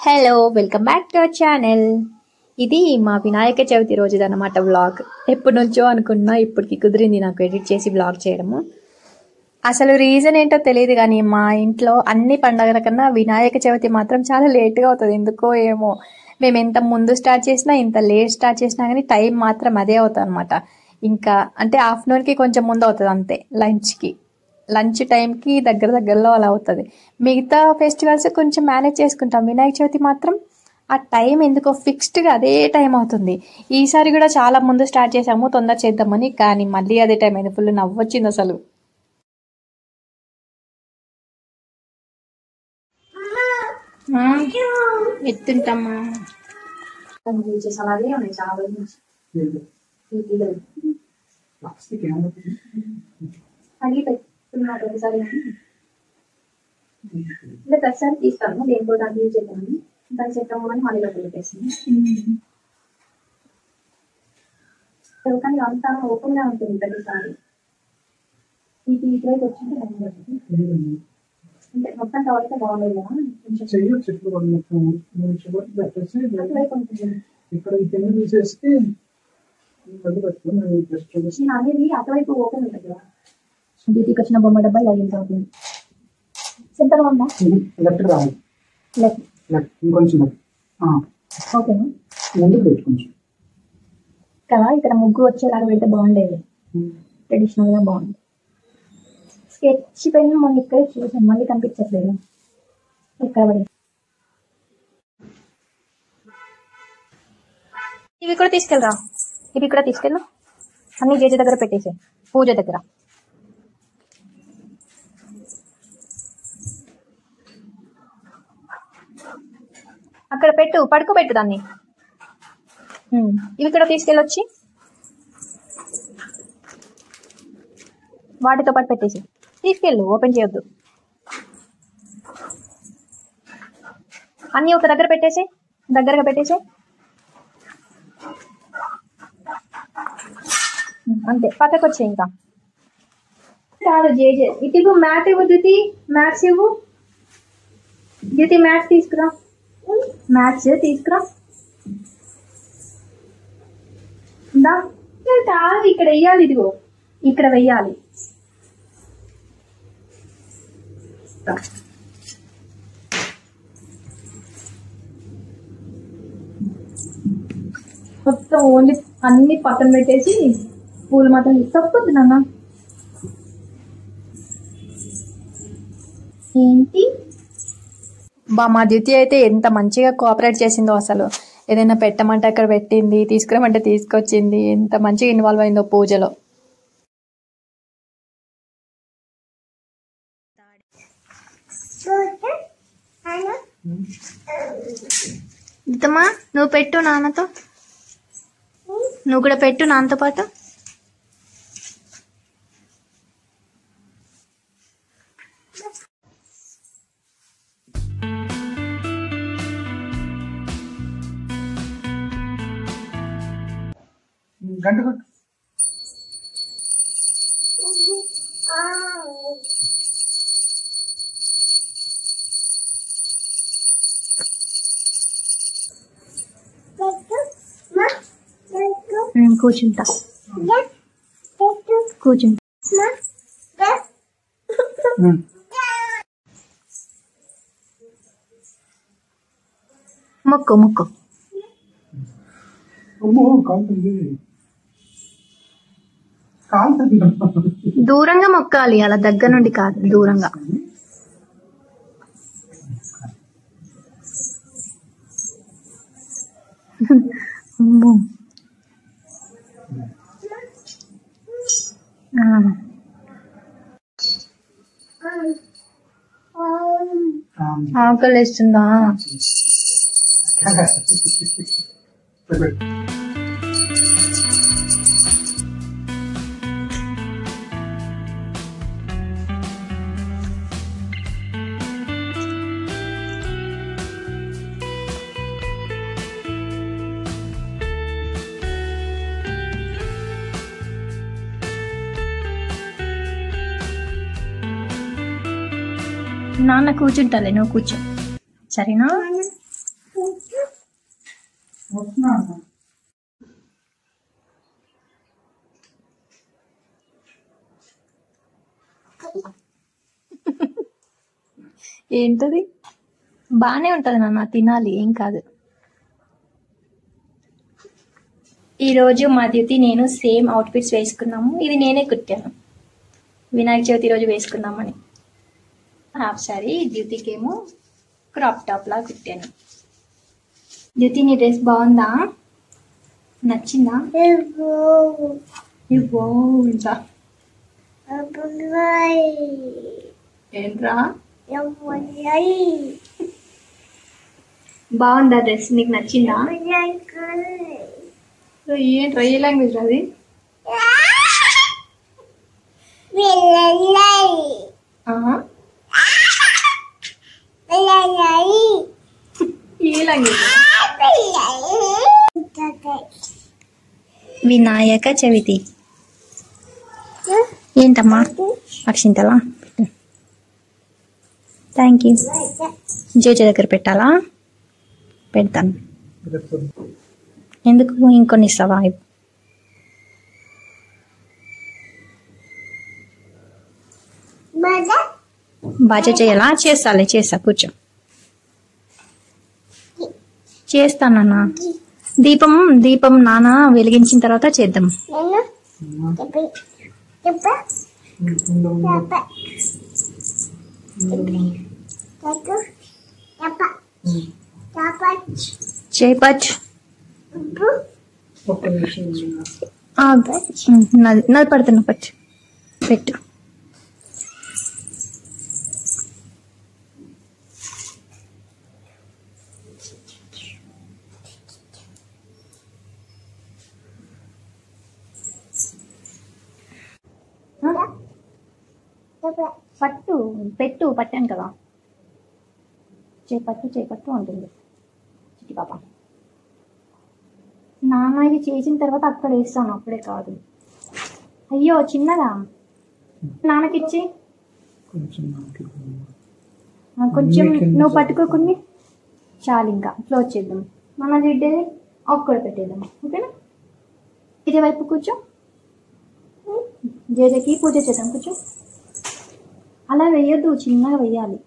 Hello welcome back to our channel. ఇది మా Vinayaka Chavithi రోజుదన్నమాట vlog. ఎప్పటి నుంచో అనుకున్నా, ఇప్పటికి కుదిరింది నాకు ఎడిట్ చేసి వ్లాగ్ చేయడము. అసలు రీజన్ ఏంటో తెలియదు కానీ మా ఇంట్లో అన్ని పండగల కన్నా వినాయక చవితి మాత్రం చాలా లేట్గా అవుతుంది. ఎందుకో ఏమో, మేము ఎంత ముందు స్టార్ట్ చేసినా ఇంత లేట్ స్టార్ట్ చేసినా కానీ టైం మాత్రం అదే అవుతుంది అనమాట. ఇంకా అంటే ఆఫ్టర్నూన్కి కొంచెం ముందు అవుతుంది అంతే, లంచ్ టైంకి దగ్గరలో అలా అవుతుంది. మిగతా ఫెస్టివల్స్ కొంచెం మేనేజ్ చేసుకుంటాం, వినాయక చవితి మాత్రం ఆ టైం ఎందుకో ఫిక్స్డ్గా అదే టైం అవుతుంది. ఈసారి కూడా చాలా ముందు స్టార్ట్ చేసాము తొందర చేద్దామని, కానీ మళ్ళీ అదే టైం అయింది. ఫుల్ నవ్వొచ్చింది అసలు. ఎత్తుంటామా ఇలా ప్రతిసారి తీస్తాను, దేనికో దాన్ని యూజ్ చేద్దామని దాన్ని చెప్తాము అని మళ్ళీ పెట్టేసింది. కానీ అంతా ఓపెన్ గా ఉంటుంది ప్రతిసారి. ఇది ఇటువైపు వచ్చింటే అంటే మొత్తం కవర్ అయితే బాగుండేది కదా, అనేది అటువైపు ఓపెన్ ఉంటుంది కదా. డ్యూటీకి వచ్చిన బొమ్మ డబ్బా ఇలా యూజ్ అవుతుంది. సెంటర్ ఉందా? ఓకేనా కదా. ఇక్కడ ముగ్గు వచ్చేలాగా పెడితే బాగుండేది, ట్రెడిషనల్ గా బాగుంది. స్కెచ్ పెన్ మొన్న ఇక్కడే చూసాను, మళ్ళీ కనిపించట్లేదు ఇక్కడ పడి. ఇవి కూడా తీసుకెళ్ళరా, ఇవి కూడా తీసుకెళ్ళు. అన్ని జేజ దగ్గర పెట్టేసే, పూజ దగ్గర. అక్కడ పెట్టు, పడుకోబెట్టు దాన్ని. ఇవి కూడా తీసుకెళ్ళొచ్చి వాటితో పాటు పెట్టేసి తీసుకెళ్ళు, ఓపెన్ చేయొద్దు. అన్నీ ఒక దగ్గర పెట్టేసి, దగ్గరగా పెట్టేసి అంతే. పక్కకు వచ్చే ఇంకా కాదు జేజే. ఇటు మ్యాట్ ఇవ్వు జ్యోతి, మ్యాట్స్ ఇవ్వు జ్యోతి, మ్యాట్స్ తీసుకురా, మ్యాట్స్ తీసుకురా. కాదు ఇక్కడ వెయ్యాలి, ఇదిగో ఇక్కడ వెయ్యాలి. మొత్తం ఓన్లీ అన్ని పక్కన పెట్టేసి పూలు మాత్రం తప్పదు నాన్న. ఏంటి మా డ్యూటీ అయితే ఎంత మంచిగా కోఆపరేట్ చేసిందో అసలు. ఏదైనా పెట్టమంటే అక్కడ పెట్టింది, తీసుకురమంటే తీసుకొచ్చింది, ఎంత మంచిగా ఇన్వాల్వ్ అయిందో పూజలో. ఇతమా నువ్వు పెట్టు నాన్నతో, నువ్వు కూడా పెట్టు నాన్నతో పాటు. గంట కొట్టు. కూర్చుంటా కూర్చుంటా. మొక్కు మొక్కు. దూరంగా మొక్కాలి, అలా దగ్గర నుండి కాదు, దూరంగా. ఆకలి వేస్తుందా? నాన్న కూర్చుంటాలే, నువ్వు కూర్చో సరేనా? ఏంటది? బానే ఉంటది నాన్న, తినాలి, ఏం కాదు. ఈరోజు మా ద్యుతి నేను సేమ్ అవుట్ఫిట్స్ వేసుకున్నాము. ఇది నేనే కుట్టాను, వినాయక చవితి రోజు వేసుకుందామని. హాఫ్ సారీ, ద్యుతికేమో క్రాప్ టాప్ లా కుట్టాను. ద్యుతి, నీ డ్రెస్ బాగుందా? నచ్చిందా? ఇంకా ఏంట్రా? బాగుందా డ్రెస్? నీకు నచ్చిందా? ఏంట్రా, ఏ లాంగ్వేజ్ అది? ఏ లాంగ్వేజ్? వినాయక చవితి. ఏంటమ్మా? అక్షింతలా? Thank you. జేజే దగ్గర పెట్టాలా? పెడతాను. ఎందుకు? ఇంకొన్ని ఇస్తావా? బాజా చేయాలా? చేస్తాలే, చేస్తా, కూర్చో. చేస్తానన్నా. దీపం నాన్న వెలిగించిన తర్వాత చేద్దాం. చేపచ్చు. నది పడుతున్నా, పచ్చు పెట్టు. పట్టు పెట్టు, పట్టాను కదా. చేపట్టు ఉంటుంది చిట్టి పాప. నాన్న ఇది చేసిన తర్వాత అక్కడ వేస్తాను, అప్పుడే కాదు. అయ్యో చిన్నదా, నాన్నకిచ్చి కొంచెం నువ్వు పట్టుకోకుండా చాలు. ఇంకా క్లోజ్ చేద్దాం. మన జిడ్డేది ఒక్కడ పెట్టేద్దాం, ఓకేనా? ఇదే వైపు కూర్చో. జేజేకి పూజ చేద్దాం, కూర్చో. అలా వేయొద్దు, చిన్నగా వేయాలి.